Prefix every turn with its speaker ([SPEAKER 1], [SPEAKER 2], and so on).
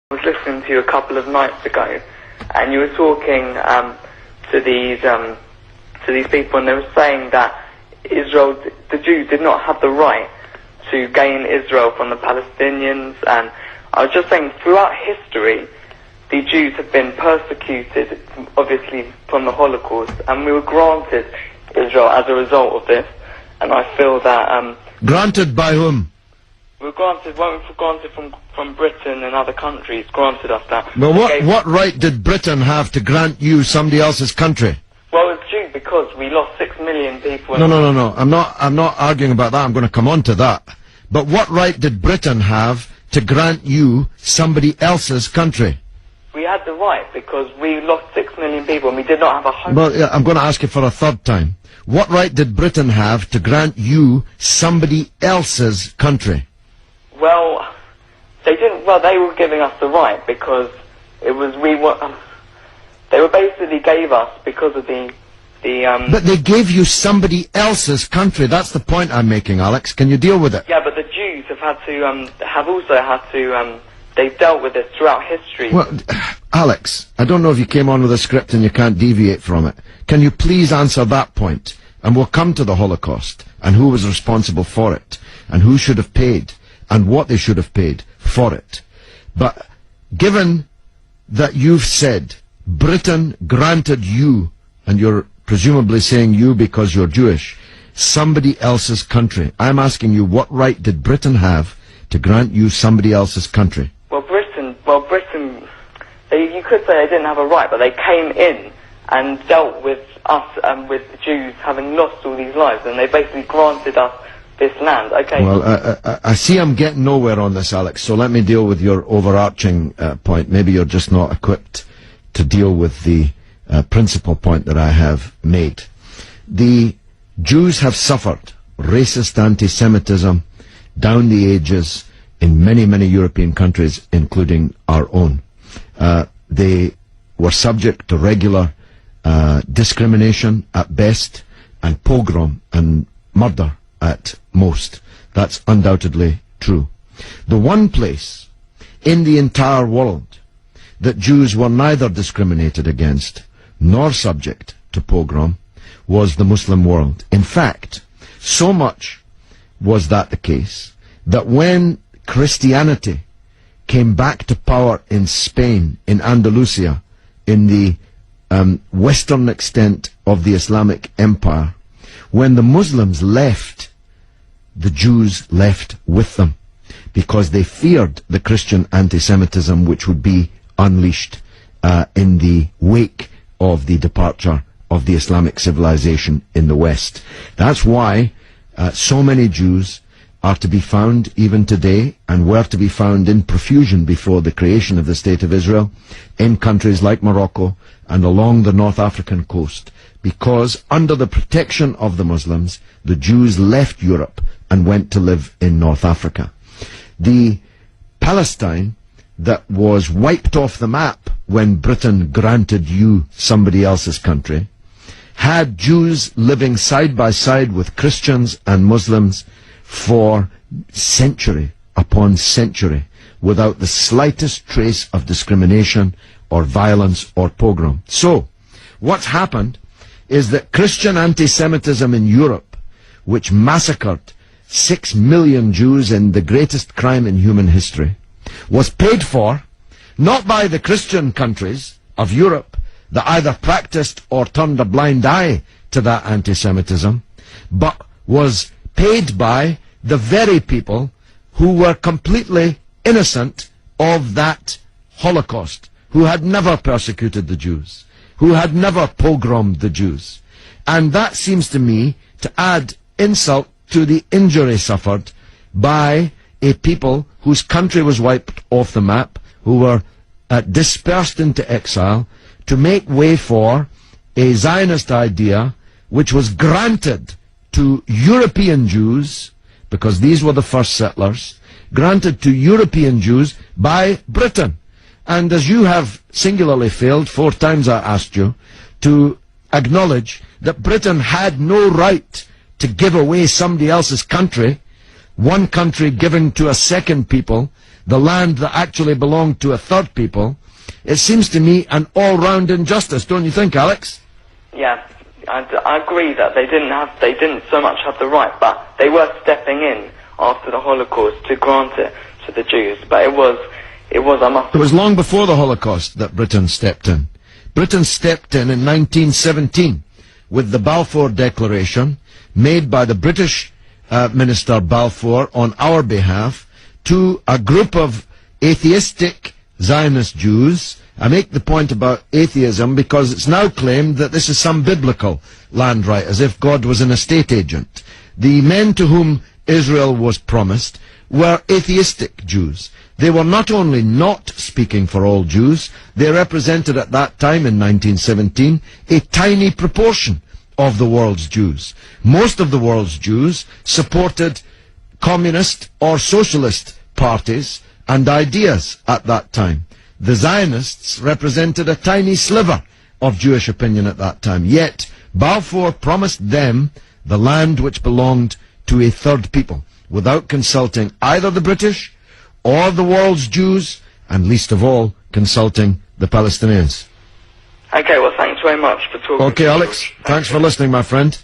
[SPEAKER 1] I was listening to you a couple of nights ago, and you were talking to these people, and they were saying that Israel, the Jews, did not have the right to gain Israel from the Palestinians. And I was just saying, throughout history, the Jews have been persecuted, obviously from the Holocaust, and we were granted Israel as a result of this. And I feel that
[SPEAKER 2] granted by whom?
[SPEAKER 1] We were granted from Britain and other countries, granted us that.
[SPEAKER 2] Well, what right did Britain have to grant you somebody else's country?
[SPEAKER 1] Well, it's due because we lost 6 million people.
[SPEAKER 2] No. I'm not arguing about that. I'm going to come on to that. But what right did Britain have to grant you somebody else's country?
[SPEAKER 1] We had the right because we lost 6 million people and we did not have a home.
[SPEAKER 2] Well, yeah, I'm going to ask you for a third time. What right did Britain have to grant you somebody else's country?
[SPEAKER 1] Well, they didn't. Well, they were giving us the right because it was they were basically gave us because of the.
[SPEAKER 2] But they gave you somebody else's country. That's the point I'm making, Alex. Can you deal with it?
[SPEAKER 1] Yeah, but the Jews have had to have also had to. They've dealt with this throughout history.
[SPEAKER 2] Well, Alex, I don't know if you came on with a script and you can't deviate from it. Can you please answer that point? And we'll come to the Holocaust and who was responsible for it and who should have paid and what they should have paid for it. But given that you've said Britain granted you, and you're presumably saying you because you're Jewish, somebody else's country, I'm asking you, what right did Britain have to grant you somebody else's country?
[SPEAKER 1] Britain, you could say they didn't have a right, but they came in and dealt with us and with the Jews having lost all these lives, and they basically granted us this land. Okay.
[SPEAKER 2] Well, I see I'm getting nowhere on this, Alex, so let me deal with your overarching point. Maybe you're just not equipped to deal with the principal point that I have made. The Jews have suffered racist anti-Semitism down the ages in many, many European countries, including our own. They were subject to regular discrimination at best, and pogrom and murder at most. That's undoubtedly true. The one place in the entire world that Jews were neither discriminated against nor subject to pogrom was the Muslim world. In fact, so much was that the case that when Christianity came back to power in Spain, in Andalusia, in the western extent of the Islamic Empire, when the Muslims left, the Jews left with them, because they feared the Christian anti-Semitism which would be unleashed in the wake of the departure of the Islamic civilization in the West. That's why so many Jews are to be found even today, and were to be found in profusion before the creation of the State of Israel, in countries like Morocco and along the North African coast, because under the protection of the Muslims, the Jews left Europe and went to live in North Africa. The Palestine that was wiped off the map when Britain granted you somebody else's country had Jews living side by side with Christians and Muslims for century upon century without the slightest trace of discrimination or violence or pogrom. So, what's happened is that Christian anti-Semitism in Europe, which massacred 6 million Jews in the greatest crime in human history, was paid for not by the Christian countries of Europe that either practiced or turned a blind eye to that anti-Semitism, but was paid by the very people who were completely innocent of that Holocaust, who had never persecuted the Jews, who had never pogromed the Jews. And that seems to me to add insult to the injury suffered by a people whose country was wiped off the map, who were dispersed into exile, to make way for a Zionist idea which was granted to European Jews, because these were the first settlers, granted to European Jews by Britain. And as you have singularly failed, 4 times I asked you, to acknowledge that Britain had no right to give away somebody else's country, one country given to a second people the land that actually belonged to a third people, it seems to me an all-round injustice, don't you think, Alex?
[SPEAKER 1] Yeah, I agree that they didn't so much have the right, but they were stepping in after the Holocaust to grant it to the Jews. But it was
[SPEAKER 2] It was long before the Holocaust that Britain stepped in. Britain stepped in 1917 with the Balfour Declaration made by the British Minister Balfour on our behalf to a group of atheistic Zionist Jews. I make the point about atheism because it's now claimed that this is some biblical land right, as if God was an estate agent. The men to whom Israel was promised were atheistic Jews. They were not only not speaking for all Jews, they represented at that time in 1917 a tiny proportion of the world's Jews. Most of the world's Jews supported communist or socialist parties and ideas at that time. The Zionists represented a tiny sliver of Jewish opinion at that time. Yet Balfour promised them the land which belonged to a third people, without consulting either the British or the world's Jews, and least of all, consulting the Palestinians.
[SPEAKER 1] Okay, well, thanks very much for talking.
[SPEAKER 2] Okay, Alex, thanks for listening, my friend.